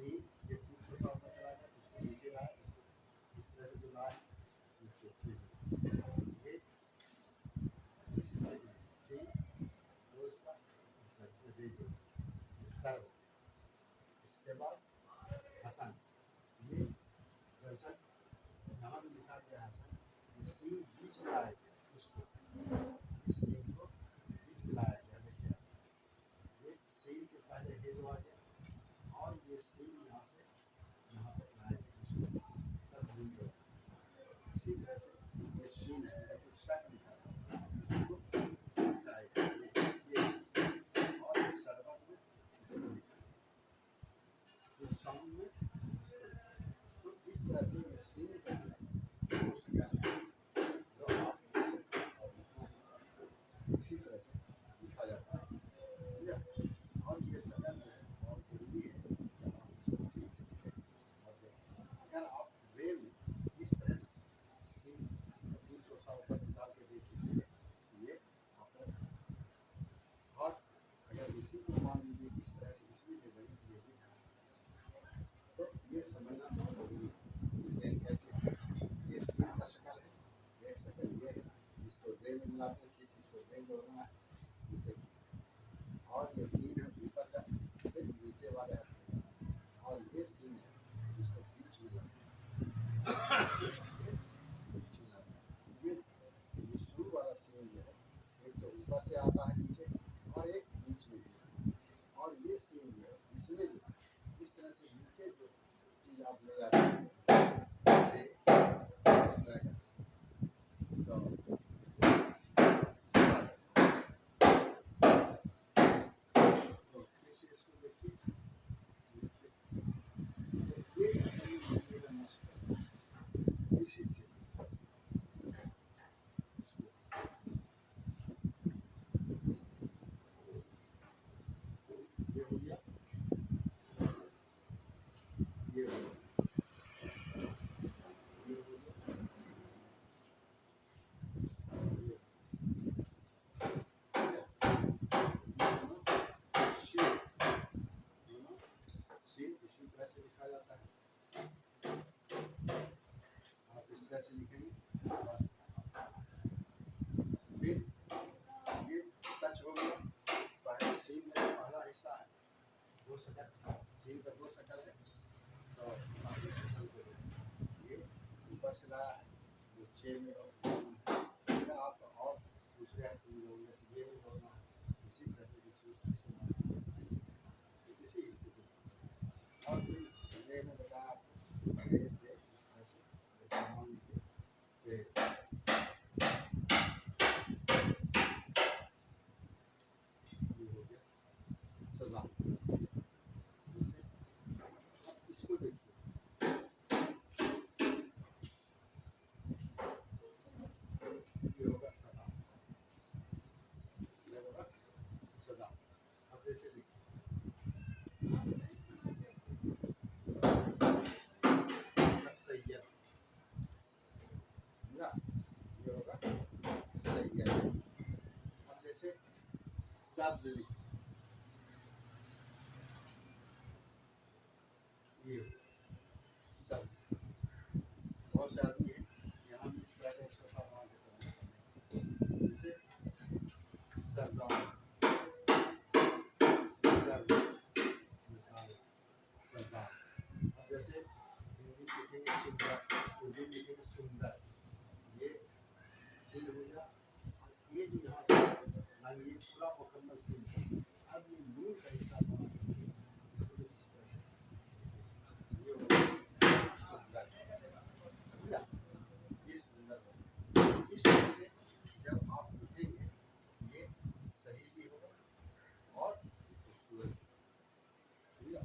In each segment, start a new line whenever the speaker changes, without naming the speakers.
सी ये 300 ऊपर चला गया, उसको नीचे लाया, इसको इस तरह से जो लाया इसमें चौथी ये इस हिस्से में सी दो हिस्सा सर्व। इसके बाद हसन, ये दरअसल यहाँ भी लिखा गया हसन, ये सी बीच में लाया गया, इसको इस सी को बीच में लाया गया। देखिए ये सी के पहले हे जो आ गया और ये सी यहाँ से यहाँ तक लाया गया, इसको तब भूल गया। इसी तरह से ये शीन है, लेकिन शक लिखा है, इसी को लिखा है ये और ये शरबत में इसको लिखा है, तो साउंड में इसको लिखा है। तो इस तरह से ये शीन का हो सका है जो आप लिख सकते हैं और लिखना है इसी तरह से लिखा जाता है, ठीक है। और ये सकल जो है बहुत जरूरी है कि आप इसको ठीक से लिखें और देखें। अगर आप वे में इस तरह से सी 300 ऊपर निकाल के देखिए, ये आपका गलत है। और अगर इसी को मान लीजिए इस तरह से इसमें दे देंगे तो ये भी गलत है। तो ये समझना बहुत जरूरी है कि कैसे ये सी का शक्ल है, एक शक्ल ये है, इसको रे में मिलाते हैं, सी को रे जोड़ना है नीचे की, और ये सीन है ऊपर का फिर नीचे वाले हाथ में, और ये सीन है जिसको बीच में लाते हैं, ये बीच में लाते हैं। ये शुरू वाला सीन जो है एक तो ऊपर से आता है नीचे और एक बीच में भी आता है, और ये सीन जो है इसमें जो इस तरह से नीचे जो चीज़ आप ले जाते हैं नीचे इस तरह का, तो इसको देखिए ये सही तरीके का मशक है इस हिस्से इसको ये हो गया, ये हो गया, ये हो गया, ये शीन शीन इसी तरह से लिखा जाता है। आप इस तरह से लिखेंगे बस। फिर ये सच हो गया, पहले सीन का पहला हिस्सा है, दो शक्ल, सीन का दो शक्ल है, तो बाकी शक्ल को ये ऊपर से लाया है, जो 6 में अगर आप और दूसरे हाथ में जोड़ने से ये में जोड़ना है, इसी तरह से इसी हिस्से को और फिर रे में बताया आपको, रे से इस तरह से जैसे मान लीजिए रे ये हो गया सजा। जैसे इसको देखिए ये होगा सदा, ये होगा सदा। अब जैसे देखिए सैयद, ना ये होगा सैयद। अब जैसे सब्ज लिखिए, ये सब्ज, बहुत से आदमी है यहाँ भी इस तरह का इसको सामान देते हैं, जैसे सरदार सरदार। अब जैसे हिंदी लिखेंगे सुंदर, उर्दू लिखेंगे सुंदर, ये सीन हो गया। और ये जो यहाँ से लाइन ये पूरा मुकम्मल सीन है। अब ये नून का हिस्सा बना इसको इस तरह से ये हो गया सुंदर, समझा? ये सुंदर हो, इस तरह से जब आप लिखेंगे ये सही भी होगा और खूबसूरत, समझा?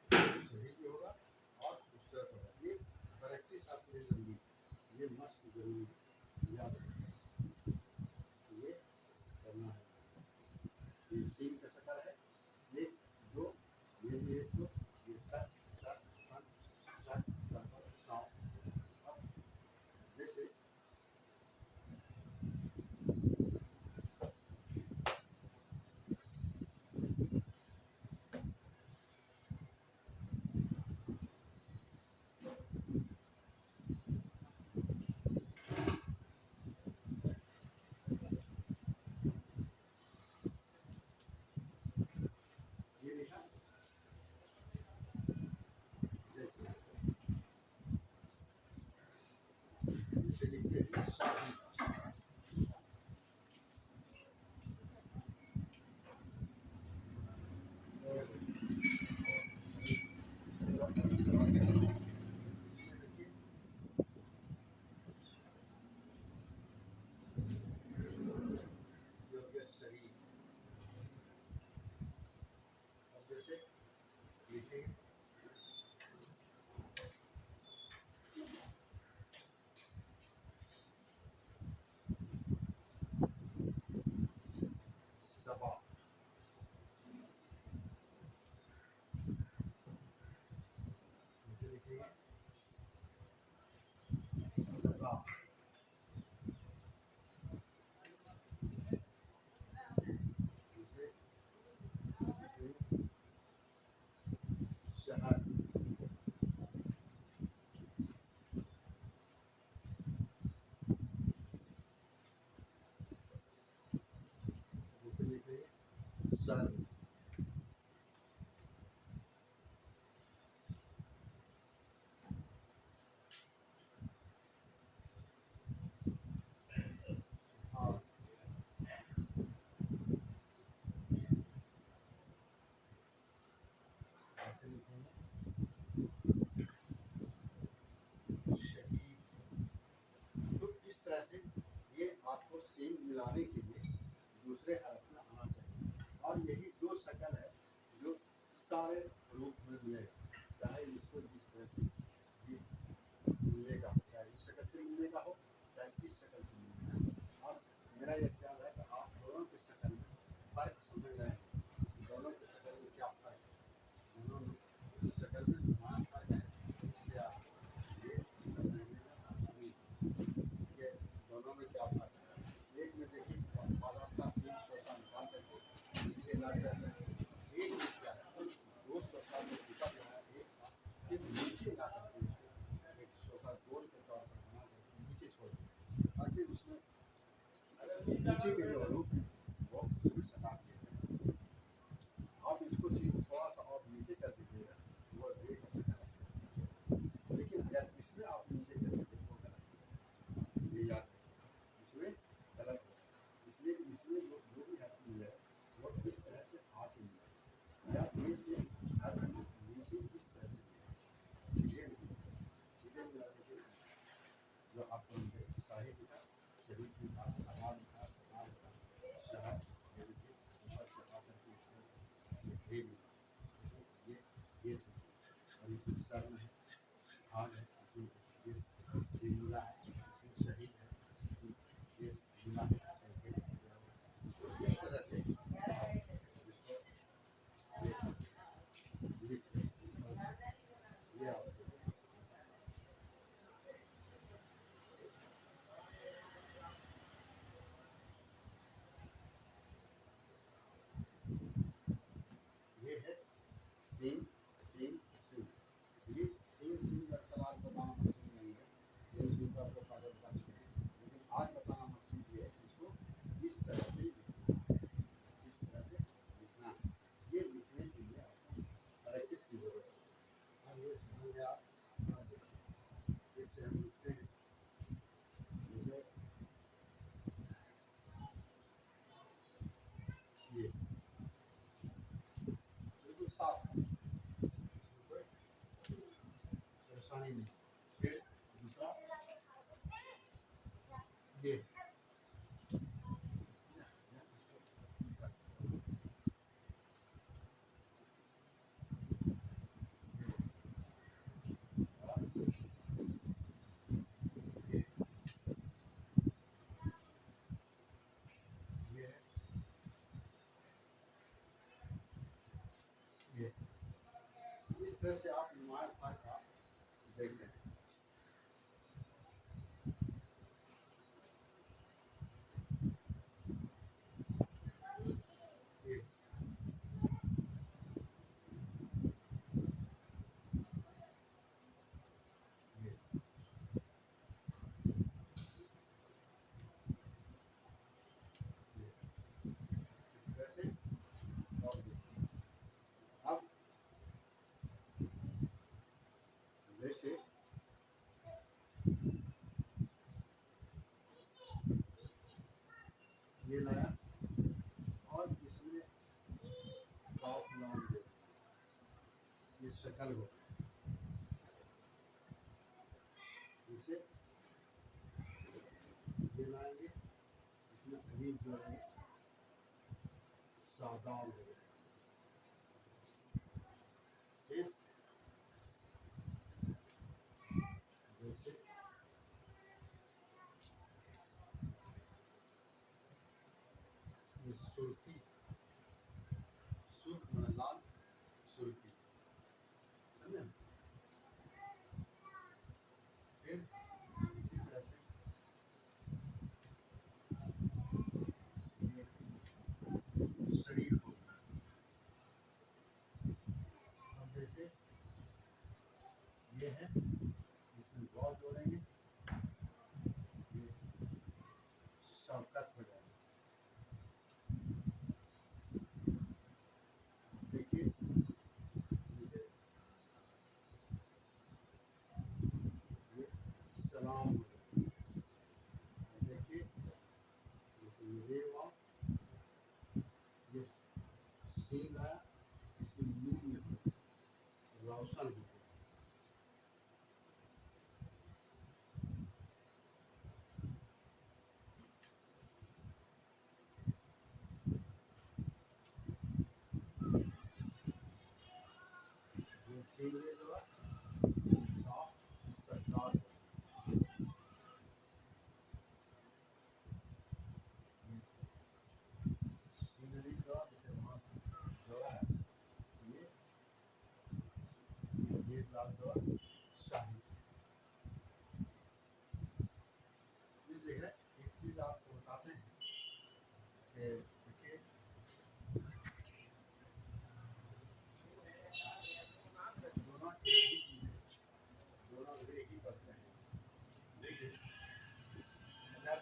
सही भी होगा और खूबसूरत होगा। ये प्रैक्टिस आप योग्य शरीर। अब जैसे लिखेंगे सभा, जैसे लिखेंगे सभा, जैसे लिखेंगे शहर, जैसे लिखेंगे सर, हाँ, जैसे लिखेंगे शहीद। तो इस तरह से ये आपको सेम मिलाने के लिए दूसरे हरफ में आना चाहिए, और यही दो शक्ल है जो सारे रूप में मिलेगा, चाहे इसको जिस तरह से ये मिलेगा, चाहे इस शक्ल से मिलेगा हो, चाहे इस शक्ल से मिलेगा। और मेरा यह ख्याल है कि आप दोनों की शक्ल में फर्क समझ रहे हैं, दोनों की शक्ल में क्या फर्क है, दोनों की शक्ल में नुमाया फर्क है, इसलिए आप ये समझने में आसानी है। ये दोनों में क्या फर्क है? एक में देखिए बादाम का 300 निकाल करके नीचे ला जाता है, एक में क्या है 200 में टिका जो है एक साथ फिर नीचे ला करके एक शोषा गोल के तौर पर बना करके नीचे छोड़ देते, ताकि उसमें नीचे के जो रूप है वो उसमें सटा दिया जाए। आप इसको सिर्फ थोड़ा सा और नीचे कर दीजिएगा, वो एक से गलत है, लेकिन अगर इसमें आप नीचे कर दीजिए वो गलत है, ये याद रखिए, इसमें गलत है। इसलिए इसमें जो भी हर्फ मिले वो इस तरह से आके मिले, या एक हर्फ नीचे इस तरह से मिले, सीधे नहीं, सीधे मिलाने के जो आपको मिले साहिब लिखा, शरीफ लिखा, सभा लिखा, सभा लिखा, शहर, ये देखिए ऊपर से आकर के इस तरह से इसमें हे मिला, इसमें ये थी, और इसमें सर में है, आग है, इसमें ये मिला है, इसमें शहीद है, इसमें ये मिला है, इसमें हे दिया हुआ है। तो इस तरह से आप इसको लिख लें, ये आप ये है सीन सीन सीन। ये सीन सीन दरअसल आज बताना मकसूद नहीं है, सीन सीन का आपको पहले बता चुके हैं, लेकिन आज बताना मकसूद ये है कि इसको इस तरह से लिखना है, इस तरह से लिखना है। ये लिखने के लिए आपको प्रैक्टिस की जरूरत है। अब ये समझ गया आप, फिर से हम लिखते हैं, जैसे ये बिल्कुल साफ है, इसमें कोई परेशानी नहीं। फिर दूसरा ये ये ये इस तरह से आप नुमाया फर्क आप देख रहे हैं। ये ये ये इस तरह से और देखिए। अब जैसे ये शक्ल हो, इसे ये लाएंगे, इसमें अलीफ जोड़ेंगे, सादाल हो जाएगा। फिर जैसे ये सुर्खी, सुर्ख में लाल, सुर्खी, समझे? फिर इसी तरह से ये शरीर हो, अब जैसे ये है, इसमें गौ जोड़ेंगे, ये शौकत हो जाएगा। देखिए जैसे ये सलाम हो जाएगा। देखिए जैसे ये हुआ, ये सीन आया, इसमें नून में रोशन हो गया। ये सीन ले लो, साफ सरकार सीनरी का जैसे वहाँ जोड़ा है, ये लाल जोड़ा शाही। इस जगह एक चीज़ आपको बताते हैं कि देखिए दोनों एक ही चीज़ है, दोनों एक ही करते हैं, लेकिन अगर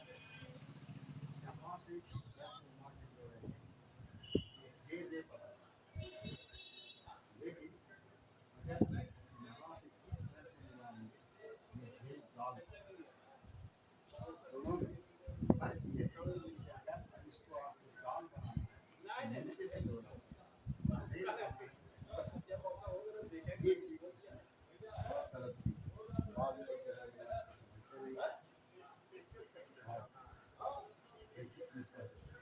यहाँ से इस तरह से घुमा के जोड़ेंगे, ये दे पड़ा, लेकिन अगर यहाँ से इस तरह से मिलाएंगे, ये दाल, दोनों में फर्क ये है कि अगर इसको आपको दाल बनाना है, नीचे से जोड़ना है, दे बनाएंगे, बस ये चीज़ इसमें बहुत गलत थी। बाद में लोग कहते हैं समझते नहीं, और एक ही चीज़ कर देते हैं।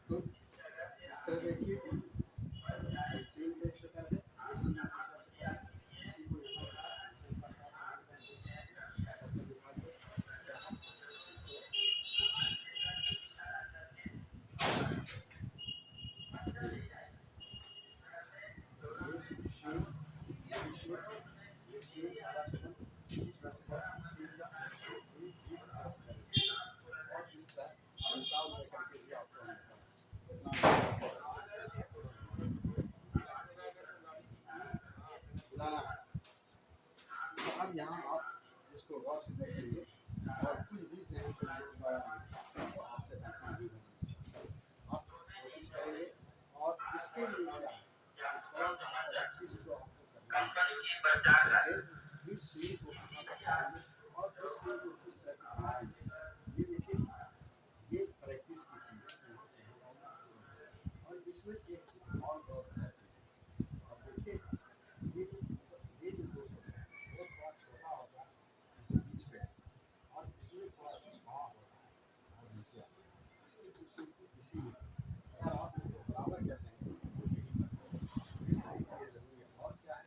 तो इस तरह देखिए, ये सीन का एक शक्ल है, ये सीन दूसरा शक्ल है, इसी को यहाँ शक्ल दिखा दो, ये शेर पहला शक्ल, दूसरा शक्ल शेर का, ये दूसरा शक्ल है, और तीसरा मिसाल लेकर के भी आपको हम बुलाना है। अब यहाँ आप इसको गौर से देखेंगे और कुछ भी जहन से जोड़ पाएंगे तो आपसे बेहतर नहीं होगी। आप कोशिश करेंगे, और इसके लिए क्या है, थोड़ा सा प्रैक्टिस जो आपको करना है, इस सीन को कहाँ तक लाएंगे और इस सीन को किस तरह से बनाएंगे, ये देखिए, ये प्रैक्टिस की चीज़ है। यहाँ से हम और इसमें एक चीज़ और गौर करते हैं, आप देखिए ये जो दोस्त होता है वो थोड़ा छोटा होता है, जैसे बीच का हिस्सा, और इसमें थोड़ा सा बड़ा होता है और नीचे आता है। इसकी खूबसूरती इसी में, अगर आप इसको बराबर कर देंगे तो यही बनता है, इसलिए ये ज़रूरी है। और क्या है,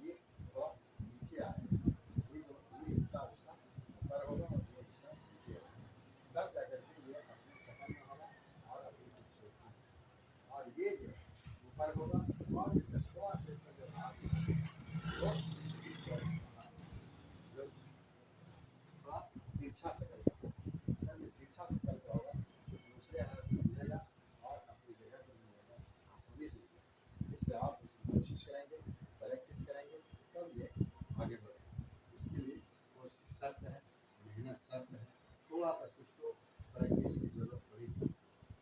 ये थोड़ा नीचे आए, ये हिस्सा उसका ऊपर होगा और ये हिस्सा नीचे होगा, तब जाकर के ये अपनी शक्ल में होगा और अपनी खूबसूरती में। और ये जो ऊपर होगा और इसका थोड़ा सा हिस्सा जो भाग वो इस तरह से होगा, जो थोड़ा तिरछा शक्ल का, जब ये तिरछा शक्ल का होगा तो दूसरे हाथ में मिलेगा और अपनी जगह पर मिलेगा आसानी से। इससे आप इसकी कोशिश करेंगे, प्रैक्टिस करेंगे, तब ये आगे बढ़ेगा। उसके लिए कोशिश शर्त है, मेहनत शर्त है, थोड़ा सा कुछ तो प्रैक्टिस की ज़रूरत पड़ेगी।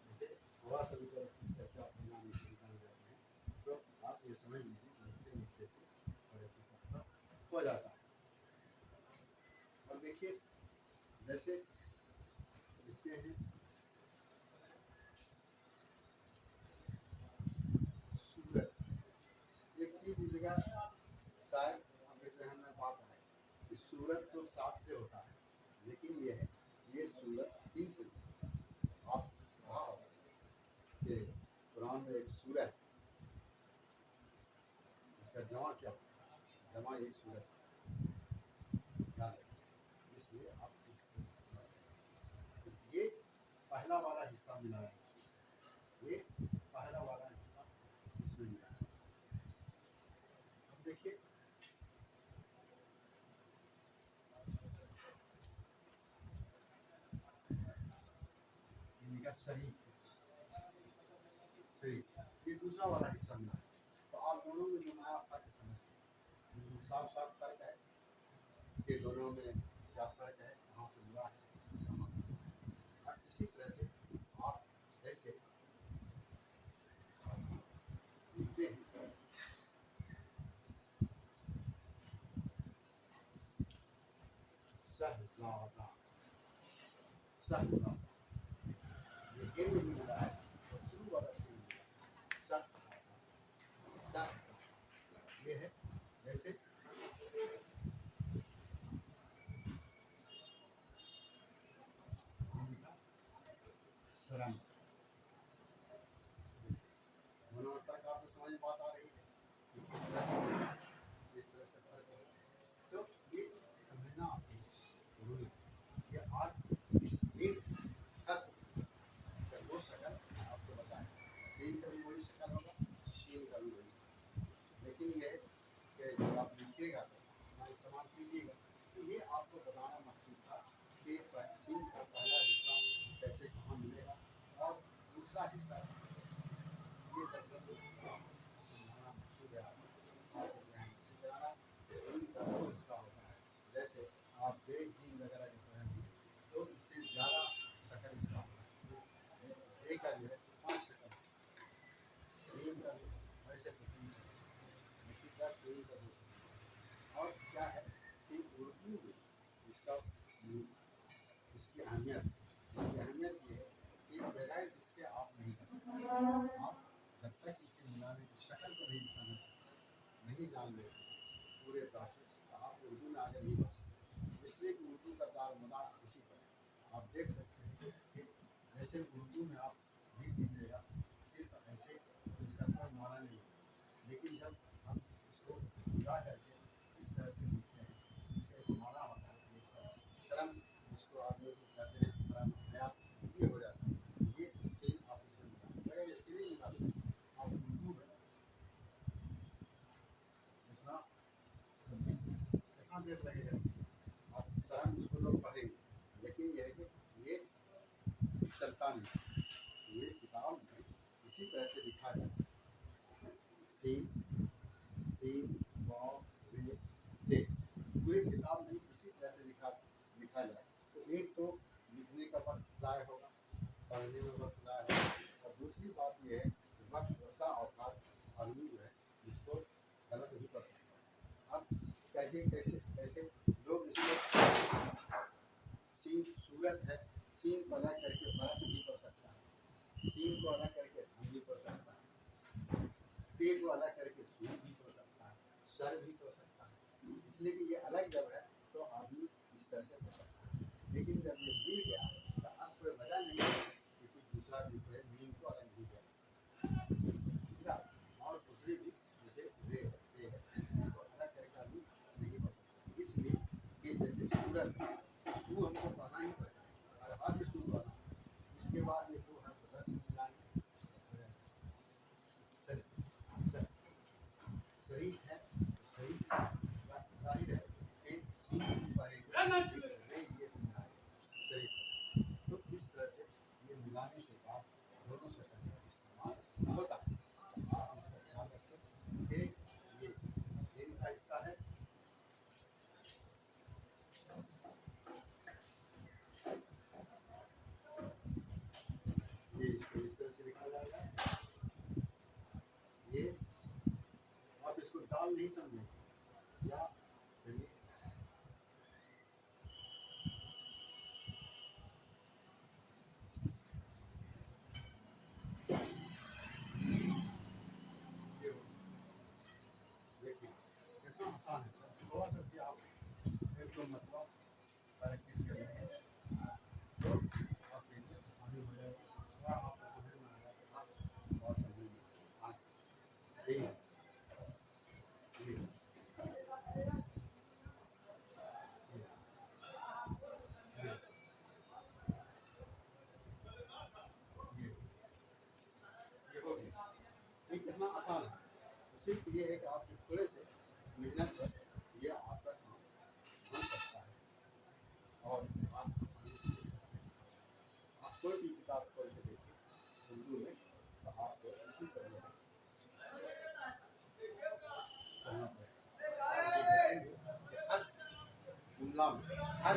जैसे थोड़ा सा भी प्रैक्टिस करके आप बनाने शुरू कर जाते हैं तो आप ये समझ लीजिए लिखते लिखते तो प्रैक्टिस आपका हो जाता है। और देखिए जैसे लिखते हैं सूरत, एक चीज इस जगह शायद आपके जहन में बात आए कि सूरत तो सात से होता है, लेकिन ये है ये सूरत सीन से। आप कहा होगा कि कुरान में एक सूरह है, इसका जमा क्या होता है? जमा एक सूरत याद रखिए, इसलिए आप ये पहला वाला हिस्सा मिला है इसमें, ये पहला वाला हिस्सा इसमें मिला है। अब देखिए ये लिखा शरीफ, शरीफ ये दूसरा वाला हिस्सा मिला है। तो आप दोनों में जो नया फर्क समझ सकते, साफ साफ फर्क है कि दोनों में क्या फर्क है, कहाँ से मिला है, कहाँ। और इसी तरह से आप जैसे लिखते हैं शहजादा, शहजादा ये एन भी मिला है और शुरू वाला से मिला है, शहजादा, शहजादा ये है। जैसे ये लिखा शर्म, दोनों में फर्क आपको समझ में बात आ रही है कि किस तरह से फर्क है। तो ये समझना आपको जरूरी है कि आज एक खत का दो शक्ल आपको बताएं, सीन का भी वही शक्ल होगा, शीन का भी वही शक्ल, लेकिन ये कि जब आप लिखिएगा तो अपना इस्तेमाल कीजिएगा। तो ये आपको बताना मकसूद था कि सीन का पहला हिस्सा कैसे कहाँ मिलेगा और दूसरा हिस्सा ये दरअसल समझाना मकसूद है आपको। और ध्यान से कराना सीन का वो हिस्सा होता है, जैसे आप बे जीन वगैरह जो पढ़ेंगे तो इससे ज़्यादा शक्ल इसका होता है। ए का जो है 5 शक्ल, सीन का भी वैसे तो 3 शक्ल, इसी तरह सीन का 2 शक्ल। और क्या है कि उर्दू में इसका इसकी अहमियत ये है कि बगैर इसके आप नहीं कर सकते। आप जब तक इसके मिलाने की शक्ल को नहीं दिखाना सकते, नहीं जान लेते पूरे प्रोसेस, तो आप उर्दू में आगे नहीं बढ़ सकते। इसलिए कि उर्दू का दारोमदार इसी पर है। आप देख सकते हैं कि जैसे उर्दू में आप लिख दीजिएगा सिर्फ ऐसे तो इसका कोई माना नहीं है, लेकिन जब हम इसको पूरा करके इस तरह से लिखते हैं, इसका एक माना होता है कि शर्म, जिसको आप लोग कहते हैं शर्म हया, ये हो जाता है। ये सेम आप इसमें मिला, अगर इसके लिए मिला आप उर्दू में इतना कितना देर लगेगा, आप शर्म इसको लोग पढ़ेंगे, लेकिन यह है कि ये चलता नहीं, ये किताब में इसी तरह से लिखा जाता है। सीन सीन वाव रे ते, पूरी किताब में इसी तरह से लिखा जाए तो एक तो लिखने का वक्त ज़ाय होगा, पढ़ने में वक्त ज़ाय होगा, और दूसरी बात यह है कि वक्त वसा औकात आदमी जो है इसको गलत भी कर सकता है। अब कैसे कैसे कैसे लोग इसको सीन सूरत है, सीन को अलग करके बरस भी पढ़ सकता है, सीन को अलग करके हम भी पढ़ सकता है, ते को अलग करके सूर भी पढ़ सकता है, स्वर भी पढ़ सकता है। इसलिए कि ये अलग जब है तो आदमी इस तरह से पढ़ सकता है, लेकिन जब ये मिल गया तो अब कोई वजह नहीं है कि कुछ दूसरा भी पढ़े, मीन को अलग नहीं किया और दूसरे भी जैसे रे है ते है इसको अलग करके आदमी नहीं पढ़ सकता। इसलिए कि जैसे सूरत है वो हमको पढ़ना ही पड़ेगा और आगे शुरू करना, इसके बाद ये जो है रस्म मिलाएंगे शरीफ है, शरीफ जाहिर है कि सीन भी पढ़ेंगे ये शरीफ है। तो इस तरह से ये मिलाने के बाद दोनों शक्ल का इस्तेमाल होता है। आप इसका ख्याल रखें कि ये सीन का हिस्सा है, ये इसको इस तरह से लिखा जाएगा। ये आप इसको दाल नहीं समझें या चलिए लिखना आसान है। सिर्फ ये है कि आप थोड़े से मेहनत पर ये आपका काम बन सकता है और आप आसानी से लिख सकते हैं। आप कोई भी किताब खोल के देखिए उर्दू में, तो आपको इसी पर जो है करना पड़ेगा। आप ये देखेंगे कि हर जुमला में हर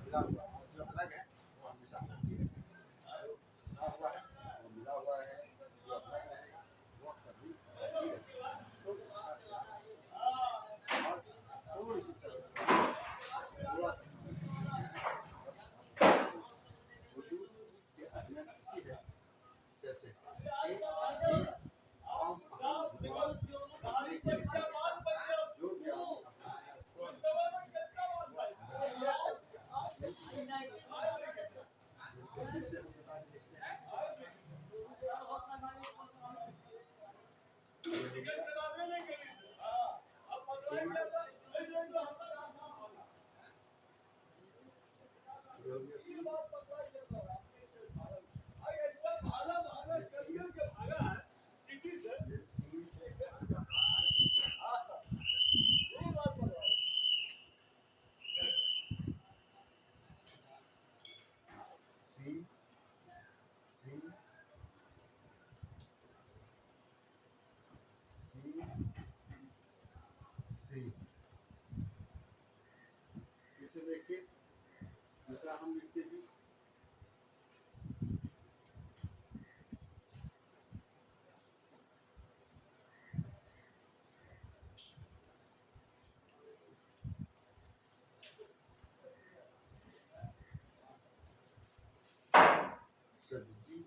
मिला हुआ और जो अलग है वो हमेशा अलग ही रहेगा, जो मिला हुआ है वो मिला हुआ है, जो अलग रहेगा वो कभी अलग ही रहेगा। तो इसका ध्यान और थोड़ी सी तरह थोड़ा सा उर्दू की अहमियत इसी है जैसे कि ये आम जुबान लिखने के लिए जो भी आदमी अपनाएगा इसको फिर से हम बता देते हैं। ये हो गया ये हो गया इसे देखिए दूसरा हम लिखते हैं सब्जी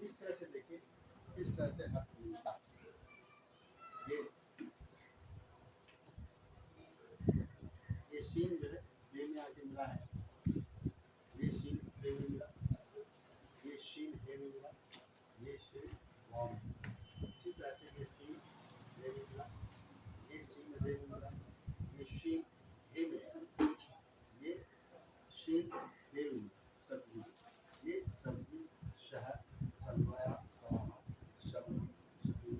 इस तरह से देखिए इस तरह से अर्थ मिलता है। ये शीन जो है ये में आके मिला है, ये शीन हे में मिला, ये शीन हे में मिला, ये शीन वाव में। इसी तरह से ये शीन हे में मिला, ये शीन हे में मिला, ये शीन हे में मिला, ये शीन हे में मिला। सब्जी ये सब्जी शहर सरमाया सवामा शबी शबी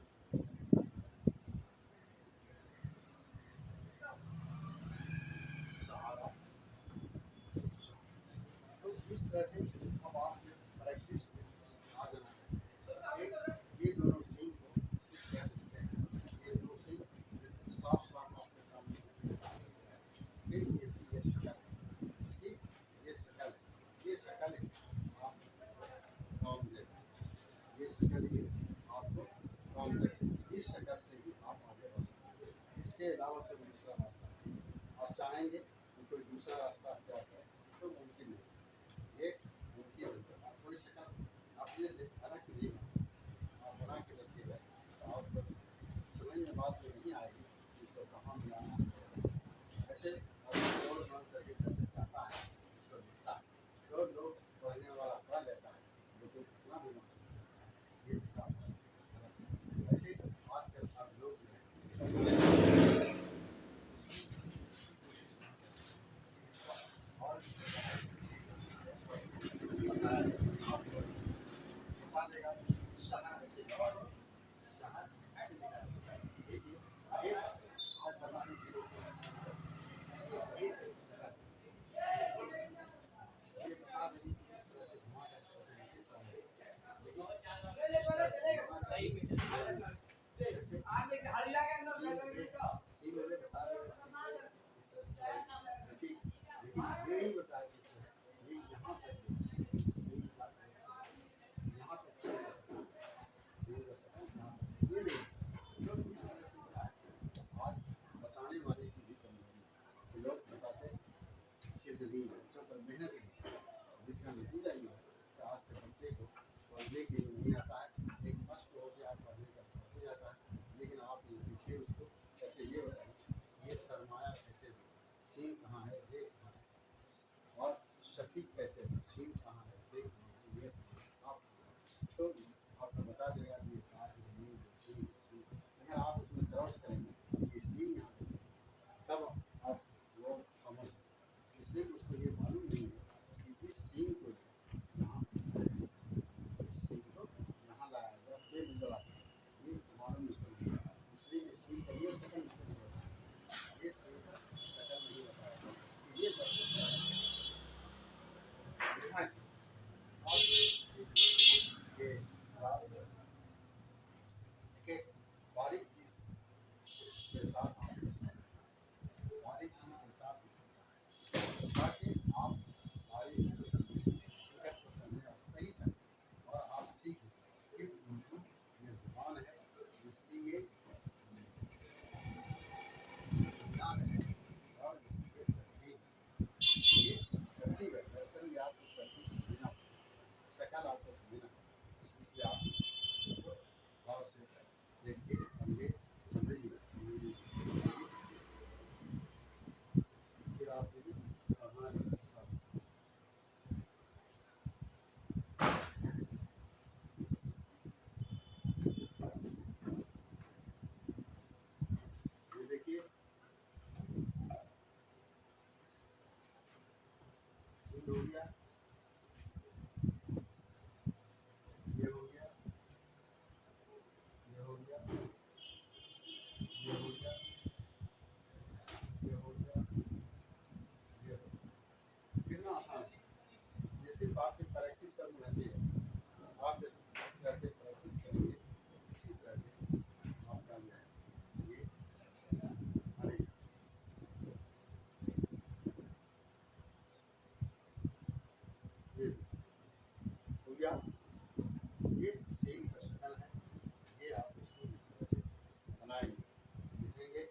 सहारा। तो इस तरह से अब आप प्रैक्टिस में आ जाना है। एक ये दोनों सीन को इस तरह लिखते हैं, ये दो सीन साफ साफ आपके सामने आ गया है। फिर इसकी ये शक्ल है, इसकी ये शक्ल है, ये शक्ल है आप काम देगा, ये शक्ल ही आपको काम देगा। इस शक्ल से ही आप आगे बढ़ सकते हैं। इसके अलावा कोई दूसरा रास्ता नहीं। आप चाहेंगे कि कोई दूसरा रास्ता अख्तियार करें तो मुमकिन नहीं। एक मुमकिन नहीं है। आप कोई शक्ल अपने से अलग से नहीं आप बना के रखिएगा तो आपको समझ में बात में नहीं आएगी इसको कहाँ मिलाना है कैसे। ऐसे अगर और बन करके जैसे चाहता है इसको लिखता है तो लोग पढ़ने वाला पढ़ लेता है लेकिन इतना भी नहीं ये किताब है। ऐसे आजकल सब लोग जो है इसकी कोशिश शहर ऐसे शहर ऐसे लिखा है। देखिए एक और बनाने के लिए ये एक शहर ये बता रही कि इस तरह से घुमा है ऐसे नीचे से लेकिन जैसे सी मेरे बता रहे हैं इस तरह से ठीक, लेकिन ये नहीं बता रहे ये यहाँ तक सी का यहाँ तक सी का यहाँ ये नहीं लोग इस तरह से क्या है आज बताने वाले की भी कमी है। लोग बताते अच्छे से नहीं बच्चों पर मेहनत नहीं, जिसका नतीजा ये है कि आज के बच्चे को पढ़ने के लिए नहीं आता है, एक मस्त हो गया पढ़ने का कैसे जाता है, लेकिन आप ये देखिए उसको कैसे ये बताइए ये सरमाया कैसे हो, सीन कहाँ है रे कहाँ है, और शकीक कैसे है, सीन कहाँ है रे कहाँ है, ये आप तो आपको बता देगा कि ये कहाँ है ये सीन सीन, अगर आप उसमें क्रॉस करेंगे ये सीन यहाँ कैसे तब आप वो समझ, इसलिए उसको ये मालूम नहीं है कि इस सीन को यहाँ इस सीन को यहाँ लाया गया बेमिजल आता है, ये मालूम इसको नहीं है, इसलिए इस सीन का ये सेकंड नहीं होता है, ये सीन का सेकंड नहीं बताया ये दर्शक दिखाई और ये एक बारीक चीज के साथ आपके साथ बारीक चीज के साथ ताकि आप हमारी को समझें, हकीकत को समझें और सही समझें और आप सीखें कि उर्दू ये ज़ुबान है इसकी ये बुनियाद है और इसकी ये तरतीब है, ये तरतीब है दरअसल ये आपको तरतीब समझना शक्ल आपको समझना, इसलिए आप इसको गौर से देखिए समझिए समझिए फिर आप पढ़ना ये देखिए सीन हो गया, ये हो गया, ये हो गया, ये हो गया, ये हो गया, ये हो गया, कितना आसान है, ये सिर्फ आपकी प्रैक्टिस करनी ऐसे है, आप इस तरह से प्रैक्टिस करेंगे इसी तरह से आपका जो है ये बनेगा। ये हो गया, ये सेम का शक्ल है, ये आप इसको इस तरह से बनाएंगे, लिखेंगे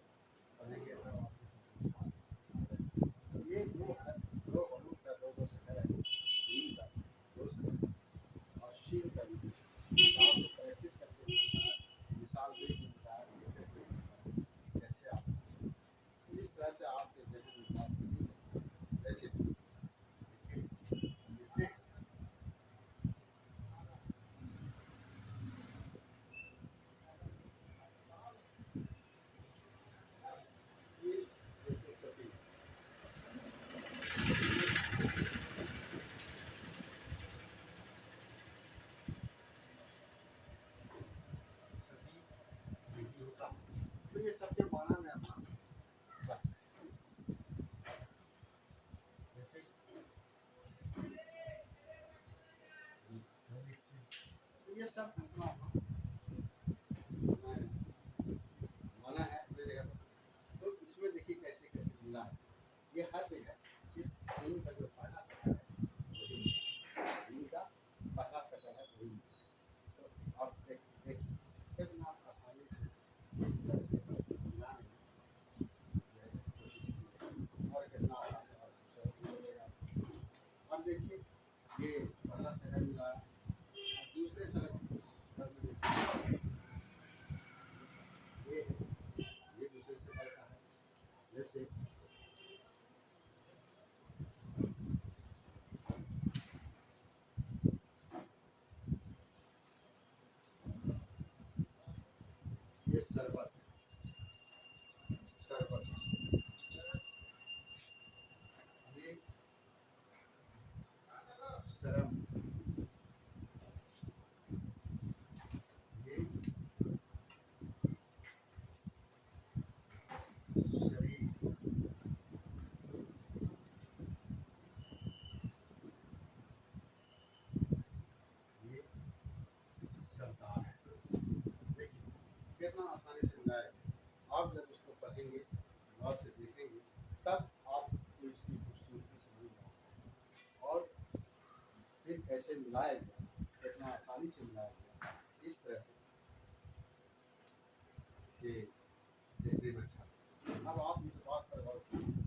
पढ़ेंगे तब आपके समझ में आ जाएगा। ये दो हरूफ का दो शक्ल है, सीन का दो शक्ल और शीन का भी आपको प्रैक्टिस करके मिसाल दे के बताया ये करके बताया कैसे आप इस तरह से आपके जहन में बात करनी चाहिए ऐसे देखिए लिखते हैं ये जैसे सभी सभी नहीं होता, तो ये सबके माना में अपना बच जैसे तो ये सब अपना माना है अपने जगह पर, तो इसमें देखिए कैसे कैसे मिला है, ये हर जगह सिर्फ सीन का जो पहला शक्ल है वही सीन का पहला शक्ल है वही, तो आप देखिए कितना आसानी से इस तरह से मिलाने की कोशिश की है और कितना आसान है और सरल मिलेगा। अब देखिए ये पहला शक्ल मिला, अब दूसरे शक्ल में देखिए ये दूसरे शक्ल का है, जैसे ये शरबत शरबत ये शरम देखेंगे, गौर से देखेंगे, तब आपको इसकी खूबसूरती समझ में आएगी। और फिर कैसे मिलाया गया, कितना आसानी से मिलाया गया, इस तरह से कि देखने में अच्छा लगता है। अब आप इस बात पर गौर कीजिए,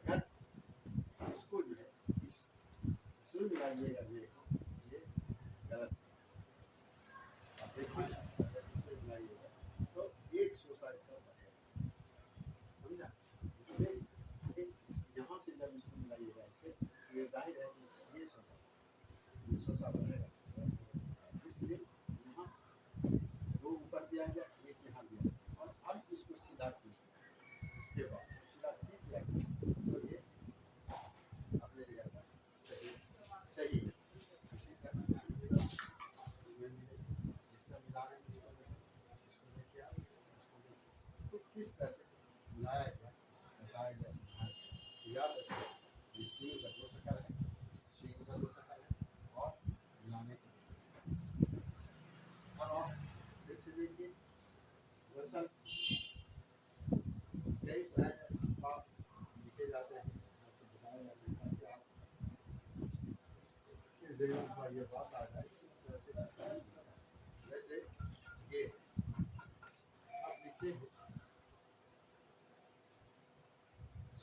अगर इसको जो है इसमें मिलाइएगा ये गलत है। आप देखिए, अगर इसमें मिलाइएगा तो एक सोसा इसका बढ़ेगा, समझा? इसलिए यहाँ से जब इसको मिलाइएगा इसे, ये जाहिर है कि ये सोसा बढ़ेगा। इसलिए यहाँ दो ऊपर दिया गया, एक यहाँ दिया गया, और अब इसको सीधा कीजिए। इसके बाद सीधा खींच दिया गया तो ये अपने जगह पर सही सही है। इसी तरह से इसमें मिले, इससे मिलाने में इसको देखिए आप, इसको देखिए तो किस तरह से मिलाया गया, बताया गया, समझाया गया। याद रखिए, ये सीन का दो शक्ल है, सीन का दो शक्ल है, और मिलाने का। और आप फिर से देखिए, दरअसल कई तरह आप लिखे जाते हैं, आपको बताया जाता है कि आप किस जगह पर ये बात आ जाए, इस तरह से जैसे ये आप लिखते हैं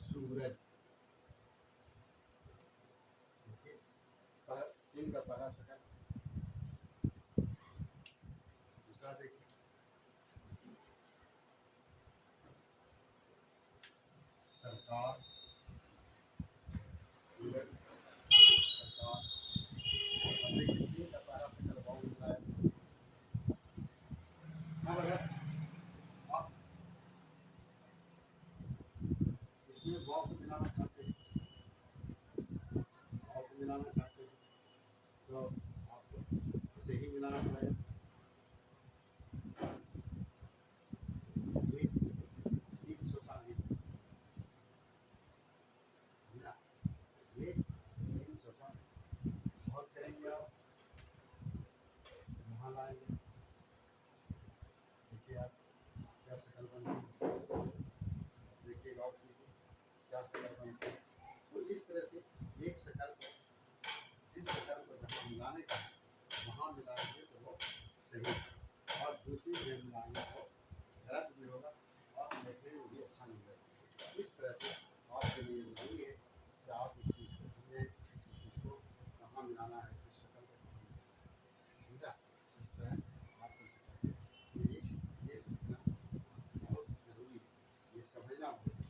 सूरज, देखिए सीन का पहला शक्ल, दूसरा देखिए सरकार, सूरज, सरकार। और देखिए सीन का पहला शक्ल बहुत होता है। अब अगर आप इसमें वाव को मिलाना चाहते हैं, वाव को मिलाना चाहते हैं तो आपको इसे ही मिलाना पड़ेगा। ये 300 साल है, समझा? ये 300 साल बहुत करेंगे आप, वहाँ लाएंगे, देखिए आप क्या शक्ल बनती है, देखिए गौर कीजिए क्या शक्ल बनती है। तो इस तरह से एक शक्ल को, जिस शक्ल को जहाँ मिलाने का है वहाँ मिलाएंगे तो वो सही है, और दूसरी जगह मिलाएंगे तो गलत भी होगा और देखने में भी अच्छा नहीं लगेगा। इस तरह से आपके लिए जरूरी है कि आप इस चीज़ को समझें, इसको कहाँ मिलाना है, किस शक्ल को कहाँ मिलाना है, समझा? इस तरह आप कर सकते हैं। ये सीखना बहुत ज़रूरी है, ये समझना बहुत है।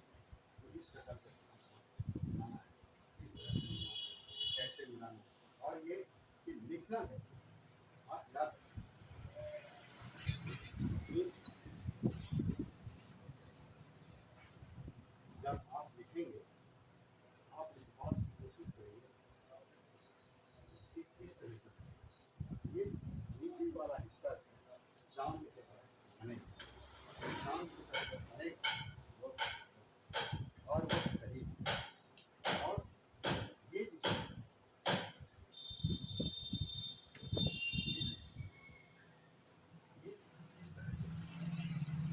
तो इस शक्ल को मिलाना है, इस तरह से मिलाना है, कैसे मिलाना है, और ये कि लिखना कैसे, आप याद रखिए, जब आप लिखेंगे आप इस बात की कोशिश करेंगे कि इस तरह से ये नीचे वाला हिस्सा चांद की तरह बने, चांद की तरह बने वो, और वो सही, और ये जो ये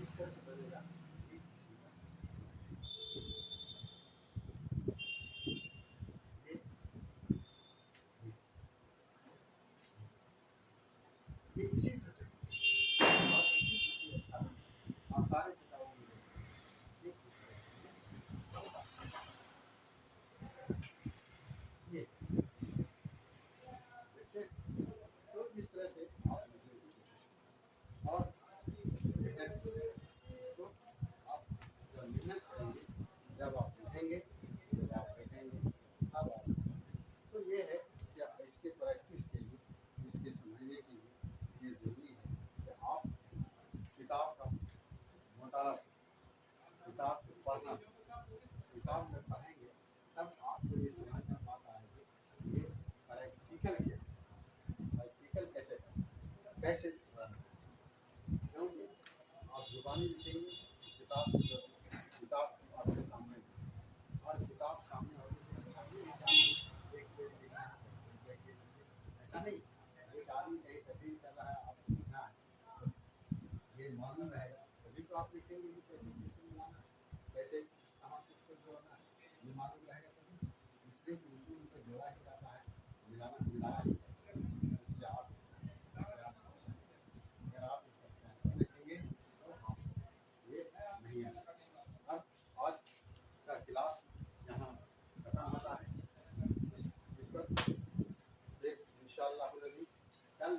इस तरह से बनेगा, ये किसी का ये ये इसी तरह से, और इसी तरह से अच्छा आप सारे किताबों में देखें, ये इस तरह से ये देखिए, तो इस तरह से आप लिखने की कोशिश करें, और मेहनत करें। तो आप जब मेहनत करेंगे, जब आप लिखेंगे, जब आप लिखेंगे, तब आप, तो ये है कि इसके प्रैक्टिस के लिए, इसके समझने के लिए ये ज़रूरी है कि आप किताब का मुताला सीखें, किताब को पढ़ना सीखें। किताब में पढ़ेंगे तब आपको ये समझ में बात आएगी ये प्रैक्टिकल क्या है, प्रैक्टिकल कैसे करें, कैसे पढ़ना है। क्योंकि आप जुबानी लिखेंगे, किताब की जरूरत, किताब आपके सामने है, और किताब सामने होगी तो ऐसा नहीं है कि आपको एक पेज लिखना है, देख के लिखिए, ऐसा नहीं। एक आदमी कहीं तकरीर कर रहा है, आपको लिखना है, ये मालूम रहेगा तभी तो आप लिखेंगे कि कैसे कैसे मिलाना है, कैसे कहाँ किसको जोड़ना है, ये मालूम रहेगा तभी। इसलिए कि उर्दू उनसे जोड़ा ही जाता है, मिलाया ही जाता है। इसलिए आप इसका ख्याल रख सकते हैं। अगर आप इसका ख्याल नहीं रखेंगे तो आप ये नहीं आएगा। अब आज का क्लास यहाँ खत्म होता है। इस पर एक इंशाअल्लाह कल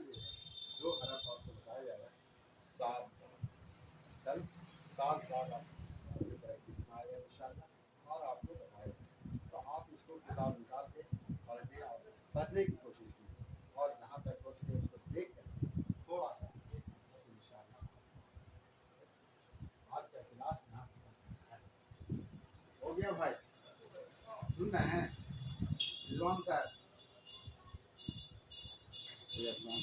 जो हरफ आपको बताया जाएगा 7 कल 7 बार आपको प्रैक्टिस में आएगा इंशाअल्लाह और आपको बताएगा। तो आप इसको किताब निकाल के पढ़ने की कोशिश कीजिए और जहाँ तक हो सके उसको देख कर थोड़ा सा बस इंशाअल्लाह आज का क्लास यहाँ खत्म हो गया भाई। सुन रहे हैं रिजवान साहब? ये अपना